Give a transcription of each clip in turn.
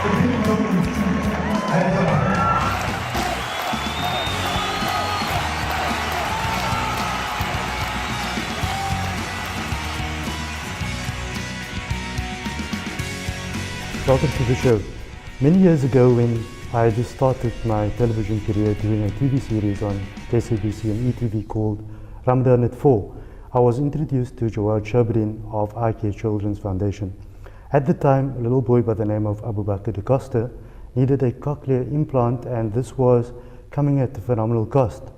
Welcome to the show. Many years ago, when I just started my television career doing a TV series on SABC and ETV called Ramadan at 4, I was introduced to Jawad Shabrin of iCare Children's Foundation. At the time, a little boy by the name of Abu Bakr da Costa needed a cochlear implant, and this was coming at a phenomenal cost.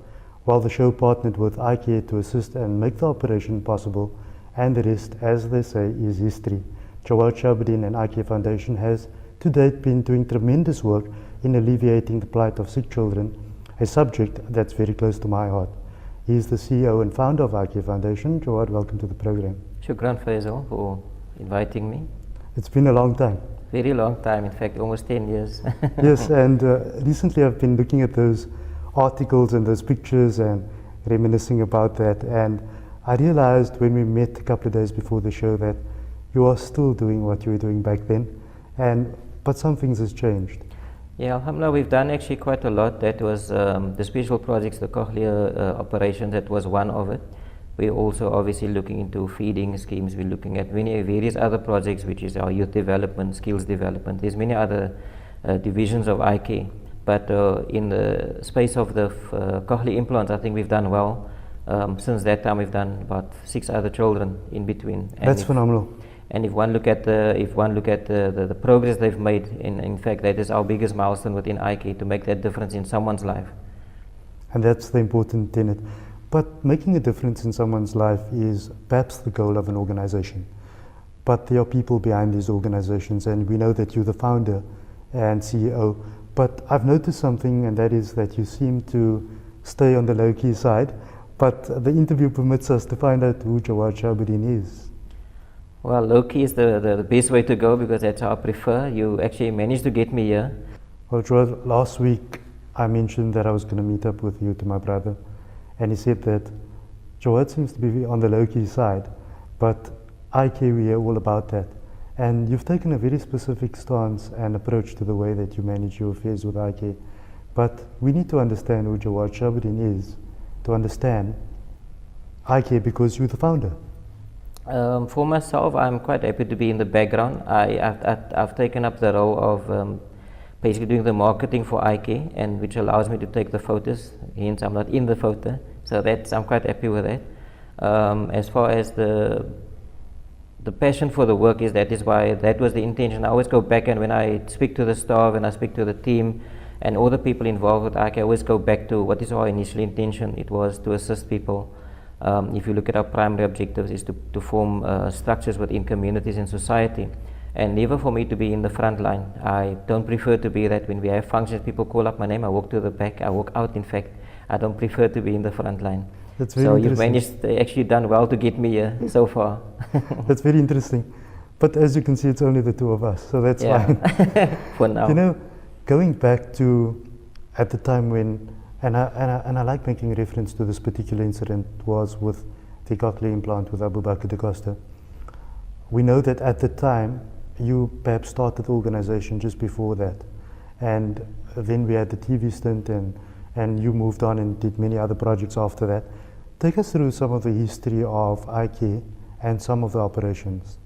While the show partnered with iCare to assist and make the operation possible, and the rest, as they say, is history. Jawad Shabrin and iCare Foundation has to date been doing tremendous work in alleviating the plight of sick children, a subject that's very close to my heart. He is the CEO and founder of iCare Foundation. Jawad, welcome to the program. Shukran Faizal for inviting me. It's been a long time. Very long time, in fact, almost 10 years. Yes, and recently I've been looking at those articles and those pictures and reminiscing about that, and I realized when we met a couple of days before the show that you are still doing what you were doing back then, but some things has changed. Yeah, alhamdulillah, we've done actually quite a lot. That was the special projects, the Cochlear operations, that was one of it. We're also obviously looking into feeding schemes. We're looking at many various other projects, which is our youth development, skills development. There's many other divisions of iCare. But in the space of the cochlear implants, I think we've done well. Since that time, we've done about 6 other children in between. And that's phenomenal. And if one look at the progress they've made, in fact, that is our biggest milestone within iCare, to make that difference in someone's life. And that's the important tenet. But making a difference in someone's life is perhaps the goal of an organization. But there are people behind these organizations, and we know that you're the founder and CEO. But I've noticed something, and that is that you seem to stay on the low-key side. But the interview permits us to find out who Jawad Shabrin is. Well, low-key is the best way to go, because that's how I prefer. You actually managed to get me here. Well, Jawad, last week I mentioned that I was going to meet up with you to my brother, and he said that Jawad seems to be on the low-key side, but iCare, we hear all about that. And you've taken a very specific stance and approach to the way that you manage your affairs with iCare. But we need to understand who Jawad Shabrin is to understand iCare, because you're the founder. For myself, I'm quite happy to be in the background. I've taken up the role of basically doing the marketing for iCare, and which allows me to take the photos. Hence, I'm not in the photo, so I'm quite happy with that. As far as the passion for the work that is why that was the intention. I always go back, and when I speak to the staff and I speak to the team and all the people involved with iCare, I always go back to what is our initial intention. It was to assist people. If you look at our primary objectives, is to form structures within communities and society, and never for me to be in the front line. I don't prefer to be that when we have functions, people call up my name, I walk to the back, I walk out. In fact, I don't prefer to be in the front line. That's very so interesting. You've actually done well to get me here so far. That's very interesting. But as you can see, it's only the two of us, so that's fine. For now. You know, going back to at the time when, and I like making reference to this particular incident, was with the cochlear implant with Abu Bakr da Costa. We know that at the time, you perhaps started the organization just before that. And then we had the TV stint, and you moved on and did many other projects after that. Take us through some of the history of iCare and some of the operations.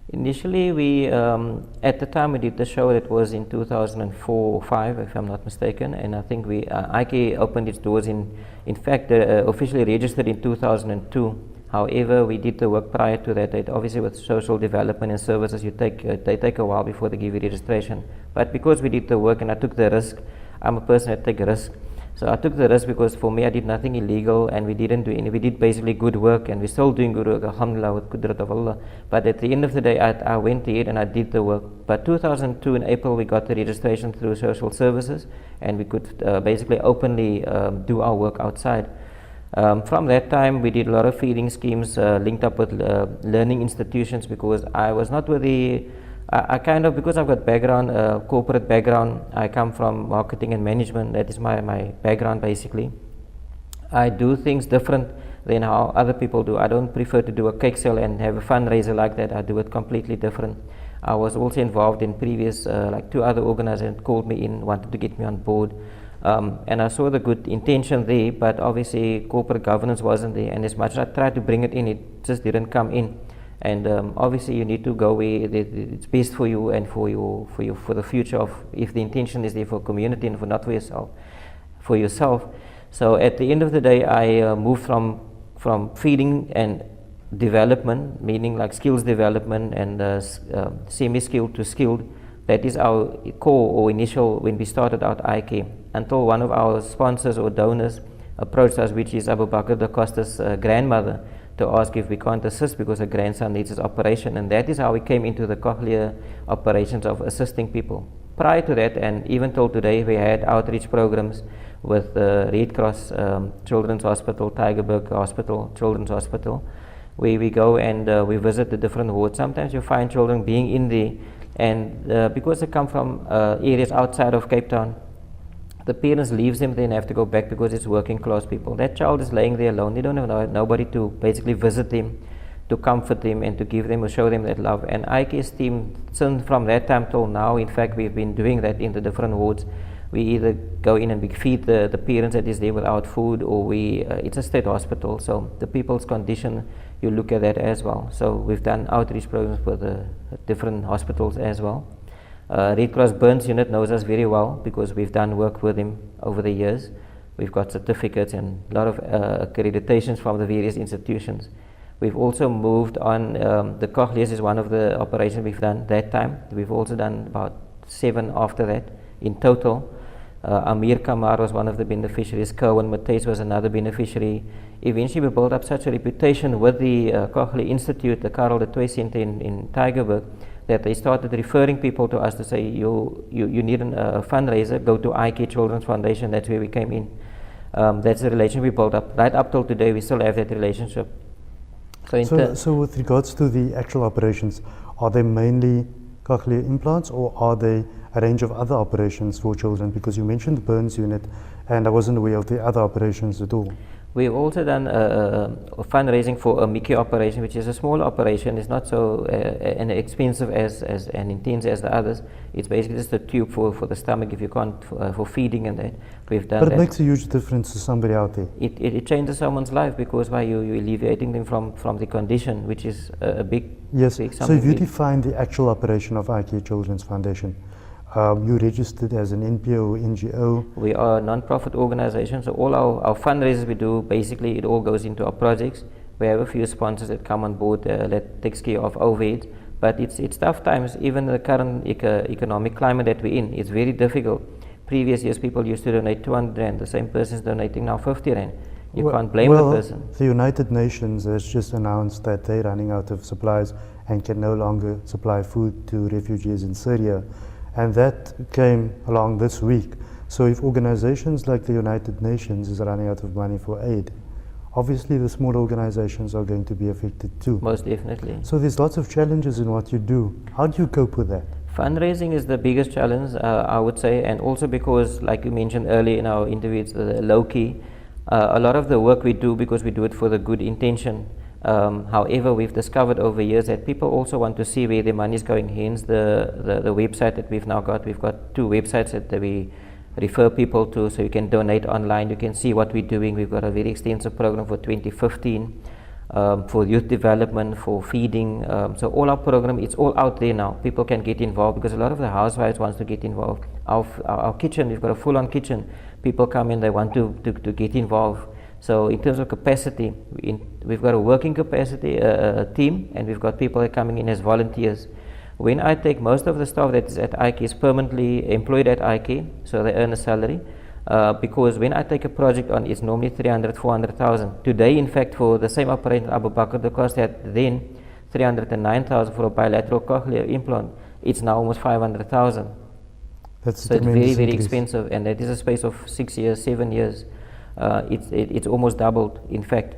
Initially, we at the time we did the show, that was in 2004 or 5, if I'm not mistaken, and I think iCare opened its doors in fact officially registered in 2002. However, we did the work prior to that. Obviously, with social development and services, they take a while before they give you registration. But because we did the work and I took the risk, I'm a person that takes risk. So I took the risk because for me, I did nothing illegal, and we didn't do any. We did basically good work, and we're still doing good work, alhamdulillah, with qudrat of Allah. But at the end of the day, I went ahead and I did the work. But 2002 in April, we got the registration through social services, and we could basically openly do our work outside. From that time, we did a lot of feeding schemes linked up with learning institutions, because I was not with the I kind of, because I've got background, corporate background, I come from marketing and management. That is my background basically. I do things different than how other people do. I don't prefer to do a cake sale and have a fundraiser like that. I do it completely different. I was also involved in previous, like 2 other organizations called me in, wanted to get me on board. And I saw the good intention there, but obviously corporate governance wasn't there. And as much as I tried to bring it in, it just didn't come in. And obviously you need to go where it's best for you and for the future of, if the intention is there for community and for not for yourself. So at the end of the day, I moved from feeding and development, meaning like skills development and semi-skilled to skilled. That is our core or initial when we started out iCare, until one of our sponsors or donors approached us, which is Abu Bakr da Costa's grandmother, to ask if we can't assist because her grandson needs his operation. And that is how we came into the Cochlear operations of assisting people. Prior to that, and even till today, we had outreach programs with Red Cross Children's Hospital, Tygerberg Hospital, Children's Hospital, where we go and we visit the different wards. Sometimes you find children being in there, and because they come from areas outside of Cape Town, the parents leaves them there and have to go back because it's working class people. That child is laying there alone. They don't have nobody to basically visit them, to comfort them and to give them or show them that love. And iCare's team, since from that time till now, in fact, we've been doing that in the different wards. We either go in and we feed the parents that is there without food, or it's a state hospital, so the people's condition, you look at that as well. So we've done outreach programs with the different hospitals as well. Red Cross Burns unit knows us very well because we've done work with him over the years. We've got certificates and a lot of accreditations from the various institutions. We've also moved on, the Cochlear is one of the operations we've done that time. We've also done about 7 after that in total. Amir Kamar was one of the beneficiaries, Kerwin Matthys was another beneficiary. Eventually we built up such a reputation with the Cochlear Institute, the Karel de Toy Center in Tygerberg, that they started referring people to us to say, you need a fundraiser, go to iCare Children's Foundation. That's where we came in. That's the relationship we built up. Right up till today, we still have that relationship. So with regards to the actual operations, are they mainly cochlear implants, or are they a range of other operations for children? Because you mentioned the Burns unit, and I wasn't aware of the other operations at all. We've also done fundraising for a Mickey operation, which is a small operation. It's not so expensive and intense as the others. It's basically just a tube for the stomach if you can't, for feeding and that. We've done But it makes a huge difference to somebody out there. It changes someone's life because you're alleviating them from the condition, which is a big... Yes, big so if you define the actual operation of iCare Children's Foundation, you registered as an NPO or NGO? We are a non-profit organization, so all our fundraisers we do, basically it all goes into our projects. We have a few sponsors that come on board that takes care of overheads, but it's tough times. Even the current economic climate that we're in, it's very difficult. Previous years people used to donate 200 Rand, the same person is donating now 50 Rand. You can't blame the person. The United Nations has just announced that they're running out of supplies and can no longer supply food to refugees in Syria. And that came along this week. So if organizations like the United Nations is running out of money for aid, obviously the small organizations are going to be affected too. Most definitely. So there's lots of challenges in what you do. How do you cope with that? Fundraising is the biggest challenge, I would say, and also because, like you mentioned earlier in our interview, it's low-key. A lot of the work we do because we do it for the good intention. However, we've discovered over years that people also want to see where their money is going. Hence the website that we've now got. We've got 2 websites that we refer people to, so you can donate online. You can see what we're doing. We've got a very extensive program for 2015 for youth development, for feeding. So all our program, it's all out there now. People can get involved because a lot of the housewives wants to get involved. Our kitchen, we've got a full-on kitchen. People come in, they want to get involved. So in terms of capacity, we've got a working capacity team, and we've got people that are coming in as volunteers. When I take most of the staff that is at iCare is permanently employed at iCare, so they earn a salary. Because when I take a project on, it's normally 300, 400,000. Today, in fact, for the same operation, Abu Bakr, the cost had then 309,000 for a bilateral cochlear implant. It's now almost 500,000. So it's very, very expensive, and that is a space of 6 years, 7 years. It's almost doubled, in fact,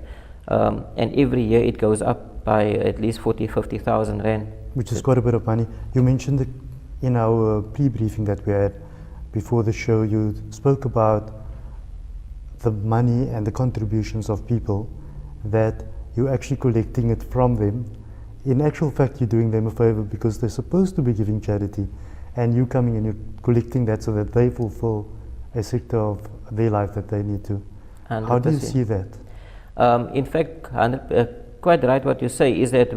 and every year it goes up by at least 40, 50,000 Rand. Which is quite a bit of money. You mentioned in our pre-briefing that we had before the show, you spoke about the money and the contributions of people, that you're actually collecting it from them in actual fact you're doing them a favor because they're supposed to be giving charity, and you coming and you're collecting that so that they fulfill a sector of their life that they need to. 100%. How do you see that? In fact, quite right what you say is that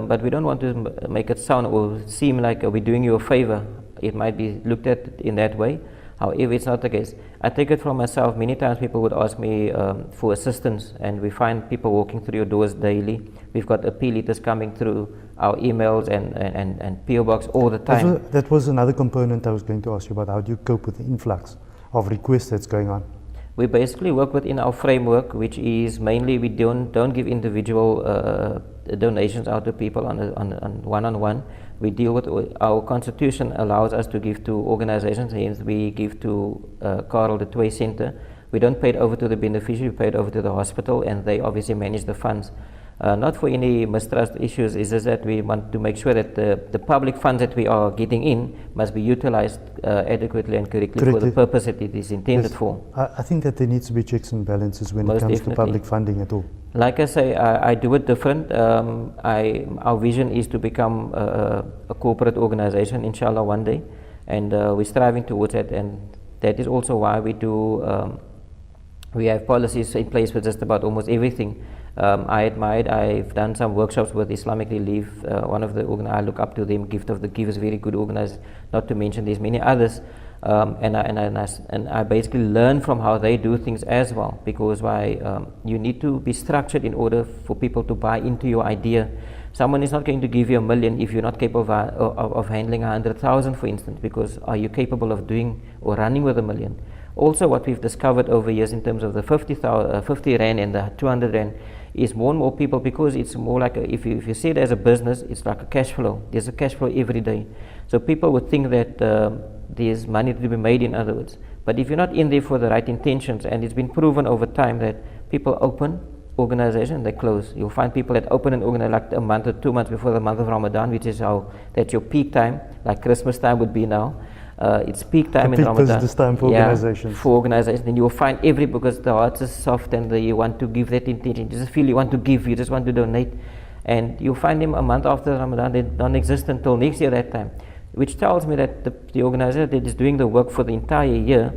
but we don't want to make it sound or seem like we're doing you a favor. It might be looked at in that way. However, it's not the case. I take it from myself. Many times people would ask me for assistance, and we find people walking through your doors daily. We've got appeal letters coming through our emails and PO box all the time. That was another component I was going to ask you about. How do you cope with the influx of requests that's going on? We basically work within our framework, which is mainly we don't give individual donations out to people on one-on-one. We deal with our constitution allows us to give to organizations. Hence, we give to Karel de Twee Center. We don't pay it over to the beneficiary. We pay it over to the hospital, and they obviously manage the funds. Not for any mistrust issues. It's just that we want to make sure that the public funds that we are getting in must be utilized adequately and correctly for the purpose that it is intended for. I think that there needs to be checks and balances when it comes to public funding at all. Like I say, I do it different. Our vision is to become a corporate organization, inshallah, one day, and we're striving towards that. And that is also why we do. We have policies in place for just about almost everything. I've done some workshops with Islamic Relief. One of the I look up to them. Gift of the Giver is very good organized. Not to mention there's many others. And I basically learn from how they do things as well, because you need to be structured in order for people to buy into your idea. Someone is not going to give you $1 million if you're not capable of handling 100,000, for instance, because are you capable of doing or running with $1 million? Also, what we've discovered over years in terms of the 50 Rand and the 200 Rand is more and more people, because it's more like if you see it as a business, it's like a cash flow. There's a cash flow every day. So people would think that there's money to be made, in other words. But if you're not in there for the right intentions, and it's been proven over time that people open organization, they close. You'll find people that open an organization like a month or 2 months before the month of Ramadan, which is that's your peak time, like Christmas time would be now. It's peak time in Ramadan. Business time for organizations. For organizations. Then you will find because the heart is soft and you want to give that intention. You just feel you want to give, you just want to donate. And you'll find them a month after Ramadan, they don't exist until next year that time. Which tells me that the organizer that is doing the work for the entire year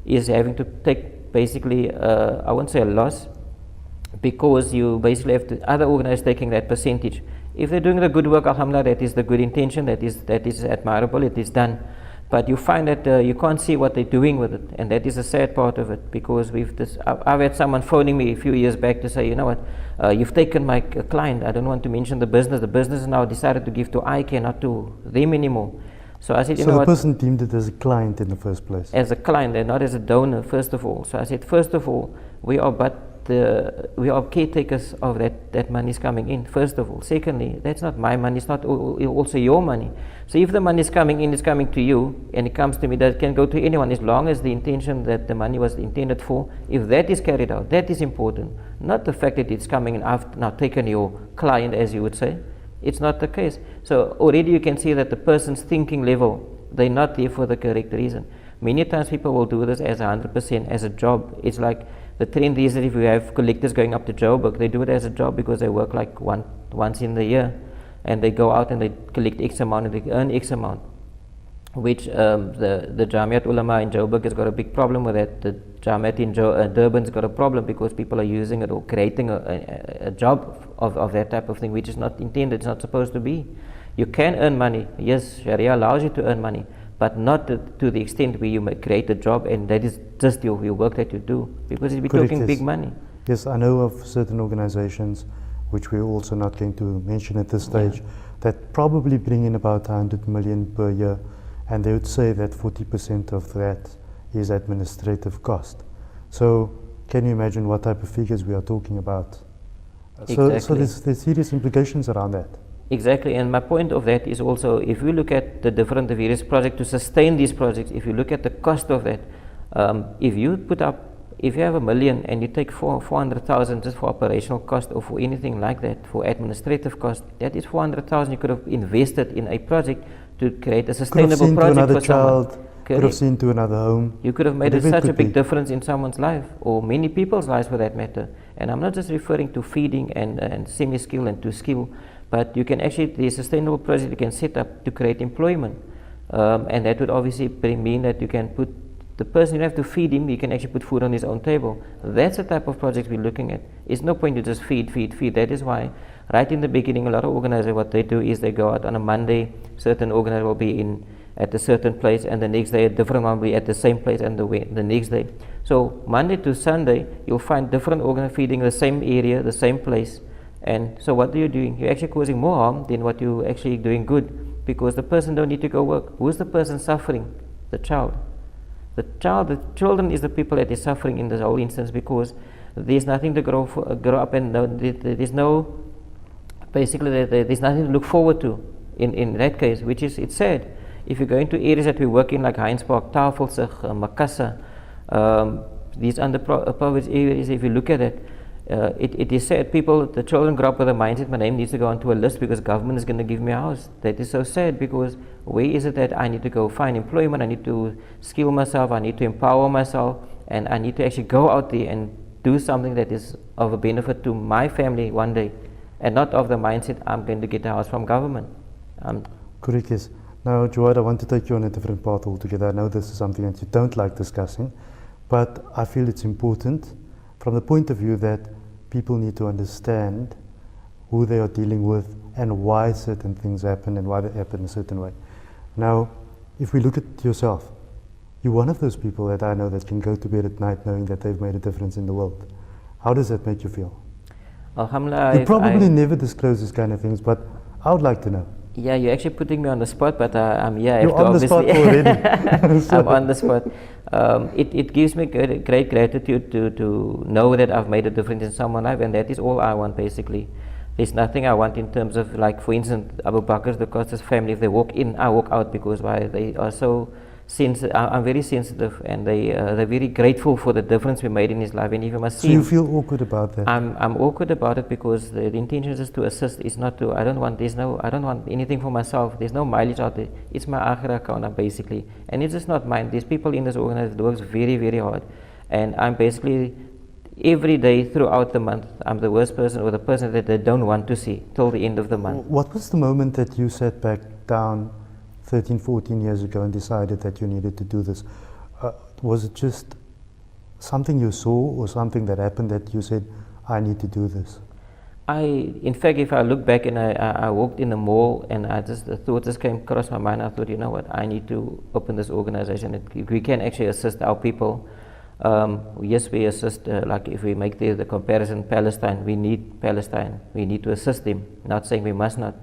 is having to take basically, I won't say a loss, because you basically have to, other organizers taking that percentage. If they're doing the good work, alhamdulillah, that is the good intention, that is admirable, it is done. But you find that you can't see what they're doing with it, and that is a sad part of it, because I've had someone phoning me a few years back to say, you know what, you've taken my client. I don't want to mention the business. The business now decided to give to iCare, not to them anymore. So I said, you know what? So the person deemed it as a client in the first place? As a client, and not as a donor, first of all. So I said, first of all, we are caretakers of that money is coming in, first of all. Secondly, that's not my money, it's not also your money. So if the money is coming in, it's coming to you, and it comes to me, that can go to anyone, as long as the intention that the money was intended for, if that is carried out, that is important. Not the fact that it's coming in, I've now taken your client, as you would say. It's not the case. So already you can see that the person's thinking level, they're not there for the correct reason. Many times people will do this as 100%, as a job. It's like the trend is that if you have collectors going up to Joburg, they do it as a job because they work like once in the year, and they go out and they collect X amount and they earn X amount, which the Jamiat Ulama in Joburg has got a big problem with that. The Jamiat in Durban's got a problem because people are using it or creating a job of that type of thing, which is not intended, it's not supposed to be. You can earn money, yes, Sharia allows you to earn money, but not to the extent where you create a job and that is just your work that you do, because we're talking big money. Yes, I know of certain organizations, which we're also not going to mention at this stage, that probably bring in about 100 million per year, and they would say that 40% of that is administrative cost. So can you imagine what type of figures we are talking about? Exactly. So there's serious implications around that. Exactly, and my point of that is also, if you look at the various projects to sustain these projects, if you look at the cost of that, if you have $1 million and you take 400,000 just for operational cost or for anything like that, for administrative cost, that is 400,000 you could have invested in a project to create a sustainable project for someone. Could have seen to another home. You could have made such a big difference in someone's life, or many people's lives for that matter. And I'm not just referring to feeding and semi-skill and to skill, but you can actually, the sustainable project you can set up to create employment, and that would obviously mean that you can put the person, you don't have to feed him, he can actually put food on his own table. That's the type of project we're looking at. It's no point to just feed. That is why right in the beginning a lot of organizers, what they do is they go out on a Monday, certain organizer will be in at a certain place, and the next day a different one will be at the same place, and the next day. So Monday to Sunday you'll find different organizers feeding the same area, the same place. And so what are you doing? You're actually causing more harm than what you're actually doing good, because the person don't need to go work. Who's the person suffering? The child. The children is the people that is suffering in this whole instance, because there's nothing to grow up, and there's no, basically there's nothing to look forward to in that case, which is, it's sad. If you go into areas that we work in like Heinz Park, Tafelsig, Makassar, these underprivileged areas, if you look at it, it is sad. The children grow up with a mindset, my name needs to go onto a list because government is going to give me a house. That is so sad, because where is it that I need to go find employment, I need to skill myself, I need to empower myself, and I need to actually go out there and do something that is of a benefit to my family one day, and not of the mindset I'm going to get a house from government. Correct, yes. Now, Joad, I want to take you on a different path altogether. I know this is something that you don't like discussing, but I feel it's important from the point of view that people need to understand who they are dealing with and why certain things happen and why they happen a certain way. Now, if we look at yourself, you're one of those people that I know that can go to bed at night knowing that they've made a difference in the world. How does that make you feel? Alhamdulillah, you probably never disclose these kind of things, but I would like to know. Yeah, you're actually putting me on the spot, but I'm here. You're on the spot already. I'm on the spot. It gives me great gratitude to know that I've made a difference in someone's life, and that is all I want basically. There's nothing I want in terms of, like, for instance, Abu Bakr's, the Costa's family, if they walk in, I walk out, because why? They are so sensitive. I'm very sensitive, and they're very grateful for the difference we made in his life. And if you must see, so you feel awkward about that? I'm awkward about it, because the intention is to assist. It's not to. I don't want anything for myself. There's no mileage out there. It's my akhira account basically, and it's just not mine. There's people in this organization that works very, very hard, and I'm basically every day throughout the month, I'm the worst person, or the person that they don't want to see till the end of the month. What was the moment that you sat back down 13, 14 years ago and decided that you needed to do this? Was it just something you saw, or something that happened that you said, I need to do this? In fact, if I look back and I walked in the mall, and the thought just came across my mind, I thought, you know what, I need to open this organization. We can actually assist our people. Yes, we assist, like if we make the comparison, Palestine, we need Palestine. We need to assist them, not saying we must not.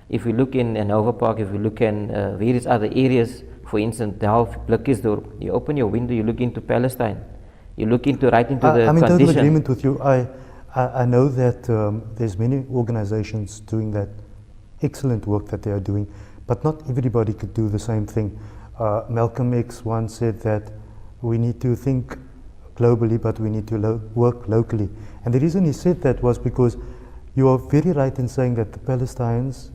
If we look in Nova Park, if we look in various other areas, for instance, Delft, Blikkiesdorp, you open your window, you look into Palestine. You look right into the I'm in condition. total agreement with you. I know that there's many organizations doing that excellent work that they are doing, but not everybody could do the same thing. Malcolm X once said that we need to think globally, but we need to work locally. And the reason he said that was because you are very right in saying that the Palestinians,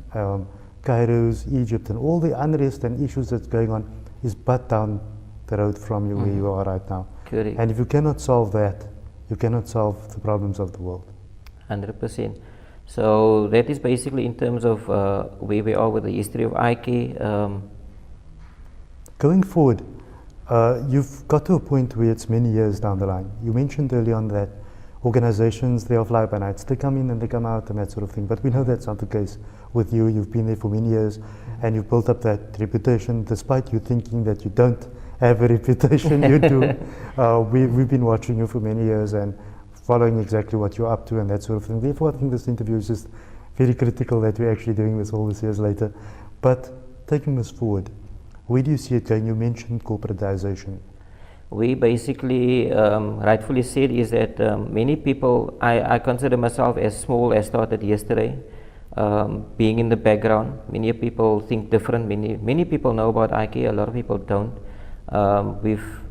Cairo's, Egypt, and all the unrest and issues that's going on is but down the road from you where you are right now. Correct. And if you cannot solve that, you cannot solve the problems of the world. 100%. So that is basically in terms of where we are with the history of iCare. Going forward, you've got to a point where it's many years down the line. You mentioned early on that organizations, they are fly by nights. They come in and they come out and that sort of thing. But we know that's not the case with you. You've been there for many years and you've built up that reputation, despite you thinking that you don't have a reputation. You do. We've been watching you for many years and following exactly what you're up to and that sort of thing. Therefore, I think this interview is just very critical that we're actually doing this all these years later. But taking this forward, where do you see it going? You mentioned corporatization. We basically rightfully said is that many people, I consider myself as small as started yesterday, being in the background. Many people think different. Many people know about iCare, a lot of people don't.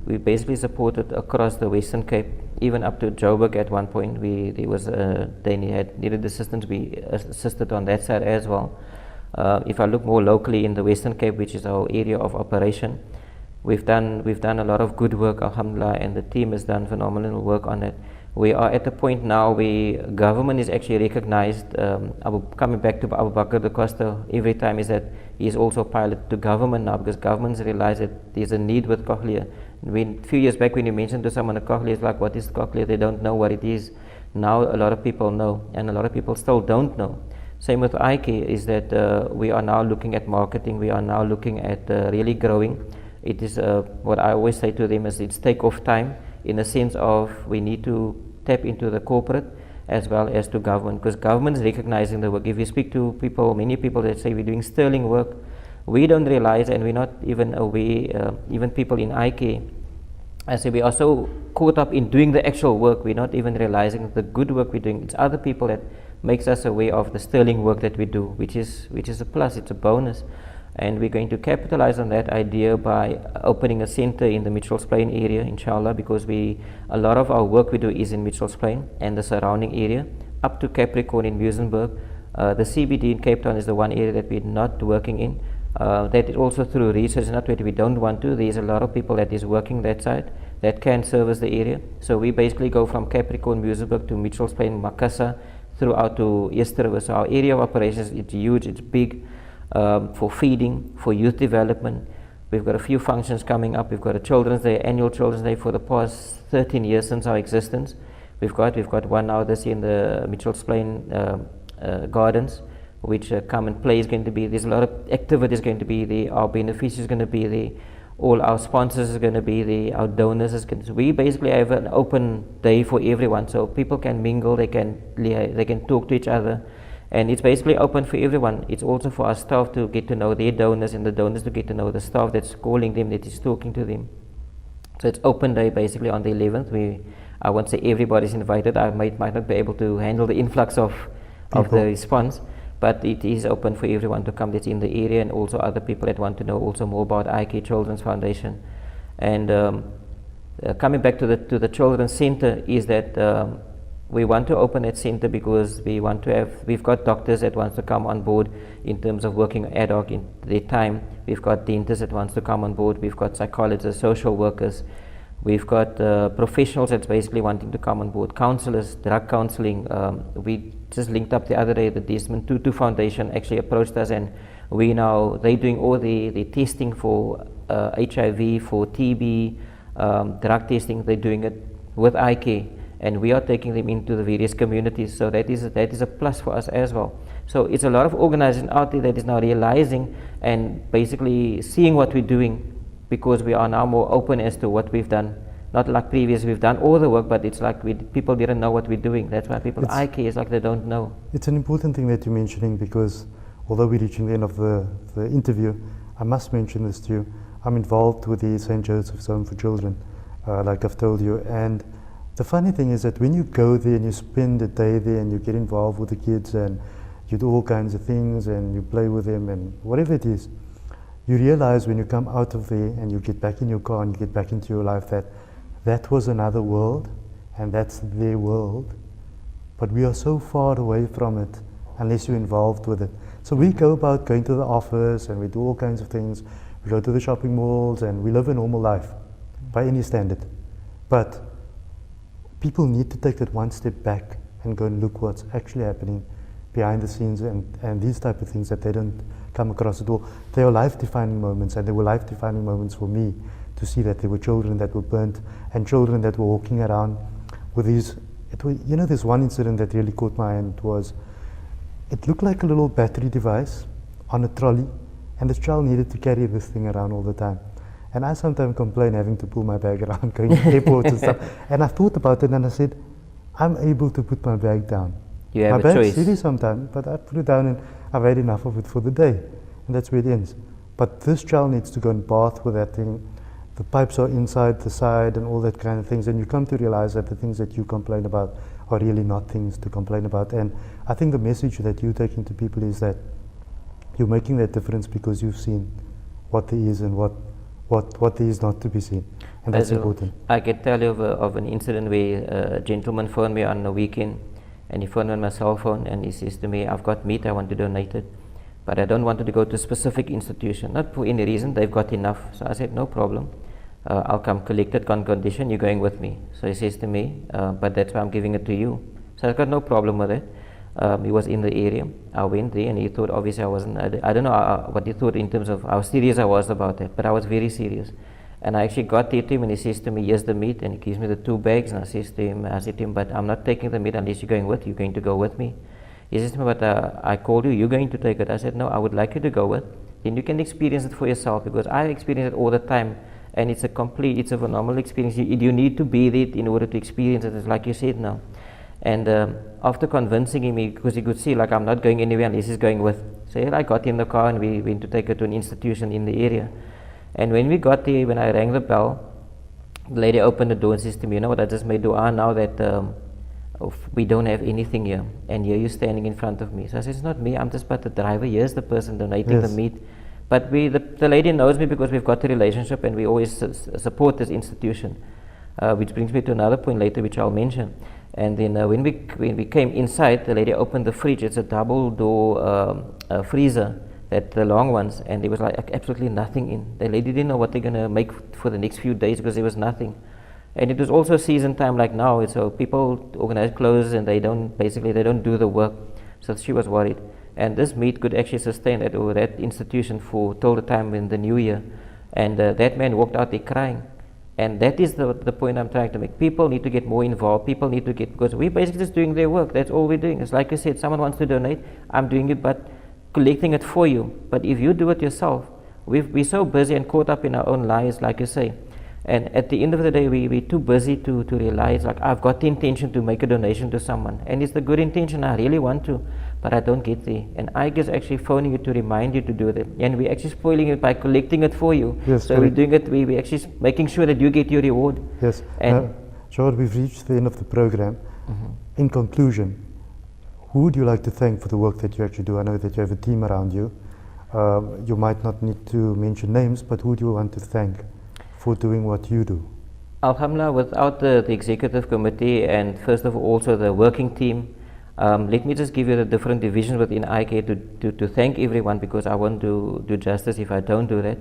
We basically supported across the Western Cape, even up to Joburg at one point. They needed assistance. We assisted on that side as well. If I look more locally in the Western Cape, which is our area of operation, we've done a lot of good work, alhamdulillah, and the team has done phenomenal work on it. We are at a point now where government is actually recognized. Coming back to Abu Bakr da Costa every time, is that he is also a pilot to government now, because governments realize that there's a need with Cochlear. When a few years back, when you mentioned to someone a Cochlear, it's like, what is Cochlear? They don't know what it is. Now a lot of people know, and a lot of people still don't know. Same with iCare, is that we are now looking at marketing. We are now looking at really growing. It is what I always say to them is, it's take off time, in the sense of we need to tap into the corporate as well as to government, because government is recognizing the work. If you speak to people, many people that say we're doing sterling work, we don't realize, and we're not even aware, even people in iCare, I say we are so caught up in doing the actual work, we're not even realizing the good work we're doing. It's other people that makes us aware of the sterling work that we do, which is a plus, it's a bonus. And we're going to capitalize on that idea by opening a center in the Mitchells Plain area, inshallah, because a lot of our work we do is in Mitchells Plain and the surrounding area, up to Capricorn in Muizenberg. The CBD in Cape Town is the one area that we're not working in. That is also through research, not that we don't want to. There's a lot of people that is working that side that can service the area. So we basically go from Capricorn, Muizenberg to Mitchells Plain, Makassar, throughout to East River. So our area of operations, it's huge, it's big. For feeding, for youth development. We've got a few functions coming up. We've got a Children's Day, annual Children's Day for the past 13 years since our existence. We've got one now this year in the Mitchells Plain Gardens, which come and play is going to be. There's a lot of activities going to be there. Our beneficiaries is going to be there. All our sponsors is going to be there. Our donors is going to. So we basically have an open day for everyone, so people can mingle. They can talk to each other. And it's basically open for everyone. It's also for our staff to get to know their donors, and the donors to get to know the staff that's calling them, that is talking to them. So it's open day basically on the 11th. I won't say everybody's invited. I might not be able to handle the influx of the response, but it is open for everyone to come that's in the area, and also other people that want to know also more about iCare Children's Foundation. And coming back to the Children's Center, is that we want to open that center because we've got doctors that wants to come on board in terms of working ad hoc in their time. We've got dentists that wants to come on board. We've got psychologists, social workers. We've got professionals that's basically wanting to come on board. Counselors, drug counseling. We just linked up the other day. The Desmond Tutu Foundation actually approached us, and they're doing all the testing for HIV, for TB, drug testing. They're doing it with iCare. And we are taking them into the various communities, so that is a plus for us as well. So it's a lot of organization out there that is now realizing and basically seeing what we're doing, because we are now more open as to what we've done. Not like previous, we've done all the work, but it's like people didn't know what we're doing. That's why people iCare is like they don't know. It's an important thing that you're mentioning, because although we're reaching the end of the interview, I must mention this to you. I'm involved with the St. Joseph's Home for Children, like I've told you, and the funny thing is that when you go there and you spend a day there and you get involved with the kids and you do all kinds of things and you play with them and whatever it is, you realize when you come out of there and you get back in your car and you get back into your life that was another world, and that's their world. But we are so far away from it unless you're involved with it. So we go about going to the office and we do all kinds of things. We go to the shopping malls and we live a normal life by any standard. But people need to take that one step back and go and look what's actually happening behind the scenes, and these type of things that they don't come across at all. They are life-defining moments, and they were life-defining moments for me to see that there were children that were burnt and children that were walking around with these. There's one incident that really caught my eye, and it looked like a little battery device on a trolley, and this child needed to carry this thing around all the time. And I sometimes complain having to pull my bag around, going to airports and stuff. And I thought about it and I said, I'm able to put my bag down. You have my a choice. bag's silly sometimes, but I put it down and I've had enough of it for the day. And that's where it ends. But this child needs to go and bath with that thing. The pipes are inside the side and all that kind of things. And you come to realize that the things that you complain about are really not things to complain about. And I think the message that you're taking to people is that you're making that difference because you've seen what there is and what there is not to be seen, and that's important. I can tell you of an incident where a gentleman phoned me on the weekend, and he phoned on my cell phone, and he says to me, I've got meat, I want to donate it, but I don't want to go to a specific institution, not for any reason, they've got enough. So I said, no problem. I'll come collect it on condition you're going with me. So he says to me, but that's why I'm giving it to you. So I've got no problem with it. He was in the area. I went there and he thought obviously I wasn't, I don't know what he thought in terms of how serious I was about it, but I was very serious. And I actually got there to him and he says to me, here's the meat, and he gives me the 2 bags, and I said to him, but I'm not taking the meat unless you're going to go with me. He says to me, but I called you, you're going to take it. I said, no, I would like you to go with. Then you can experience it for yourself, because I experience it all the time, and it's a phenomenal experience. You need to be there in order to experience it, it's like you said now. And after convincing him, because he could see like I'm not going anywhere unless he's going with. So I got in the car and we went to take her to an institution in the area. And when we got there, when I rang the bell, the lady opened the door and says to me, you know what, I just made dua now that we don't have anything here, and here you're standing in front of me. So I said, it's not me, I'm just but the driver, here's the person donating the meat. But the lady knows me because we've got a relationship and we always support this institution, which brings me to another point later which I'll mention. And then when we came inside, the lady opened the fridge. It's a double door freezer, that the long ones, and there was like absolutely nothing in. The lady didn't know what they're going to make for the next few days because there was nothing. And it was also season time like now, so people organize clothes and they don't do the work. So she was worried. And this meat could actually sustain that institution for till the time in the new year. And that man walked out there crying. And that is the point I'm trying to make. People need to get more involved. People need to because we're basically just doing their work. That's all we're doing. It's like you said, someone wants to donate, I'm doing it, but collecting it for you. But if you do it yourself, we're so busy and caught up in our own lives, like you say. And at the end of the day, we're too busy to realize, like, I've got the intention to make a donation to someone. And it's the good intention, I really want to, but I don't get there. And I guess actually phoning you to remind you to do it. And we're actually spoiling it by collecting it for you. Yes, so we're doing it, we're actually making sure that you get your reward. Yes. And Jawad, we've reached the end of the program. In conclusion, who would you like to thank for the work that you actually do? I know that you have a team around you. You might not need to mention names, but who do you want to thank for doing what you do? Alhamdulillah, without the executive committee and first of all also the working team, let me just give you the different divisions within iCare to thank everyone, because I won't do justice if I don't do that.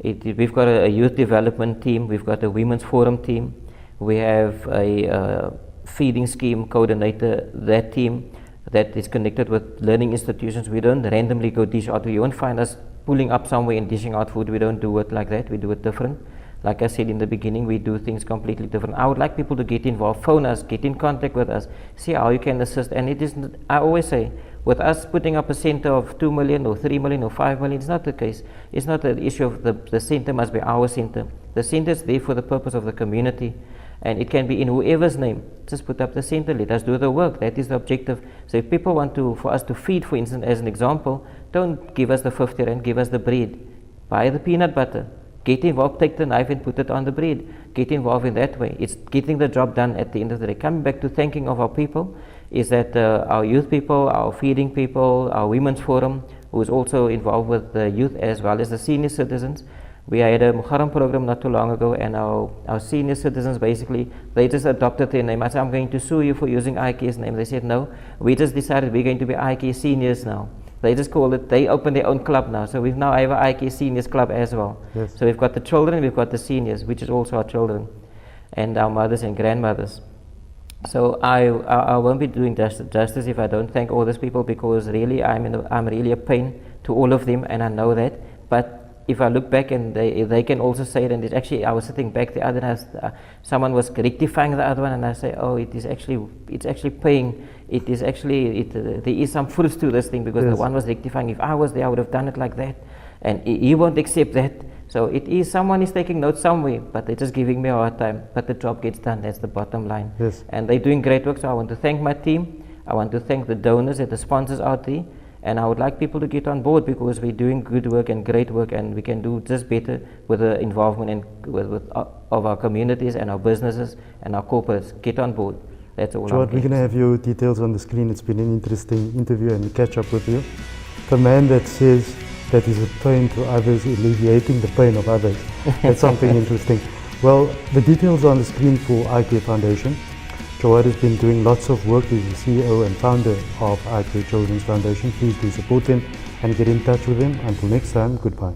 We've got a youth development team, we've got a women's forum team, we have a feeding scheme coordinator, that team that is connected with learning institutions. We don't randomly go dish out. You won't find us pulling up somewhere and dishing out food. We don't do it like that. We do it different. Like I said in the beginning, we do things completely different. I would like people to get involved, phone us, get in contact with us, see how you can assist. And it is, I always say, with us putting up a center of 2 million or 3 million or 5 million, it's not the case. It's not the issue of the center must be our center. The center is there for the purpose of the community. And it can be in whoever's name. Just put up the center, let us do the work. That is the objective. So if people want for us to feed, for instance, as an example, don't give us the 50 rand, give us the bread. Buy the peanut butter. Get involved, take the knife and put it on the bread. Get involved in that way. It's getting the job done at the end of the day. Coming back to thanking of our people, is that our youth people, our feeding people, our women's forum, who is also involved with the youth as well as the senior citizens. We had a Muharram program not too long ago, and our senior citizens basically, they just adopted their name. I said, I'm going to sue you for using iCare's name. They said, no, we just decided we're going to be iCare seniors now. They just call it, they opened their own club now. So we've now have an iCare seniors club as well. Yes. So we've got the children, we've got the seniors, which is also our children, and our mothers and grandmothers. So I won't be doing justice if I don't thank all these people, because really I'm really a pain to all of them, and I know that. But if I look back, and they can also say it, and it's actually, I was sitting back the other night, someone was rectifying the other one, and I say, oh, it's actually paying, there is some fruits to this thing, because the one was rectifying. If I was there, I would have done it like that, and he won't accept that. So it is, someone is taking notes somewhere, but they're just giving me a hard time, but the job gets done. That's the bottom line. Yes. And they're doing great work, so I want to thank my team. I want to thank the donors and the sponsors out there. And I would like people to get on board, because we're doing good work and great work, and we can do just better with the involvement and of our communities and our businesses and our corporates. Get on board. That's all. Jawad, we're going to have your details on the screen. It's been an interesting interview and catch up with you. The man that says that he's a pain to others, alleviating the pain of others. That's something interesting. Well, the details are on the screen for iCare Foundation. Jawad has been doing lots of work. He's the CEO and founder of iCare Children's Foundation. Please do support him and get in touch with him. Until next time, goodbye.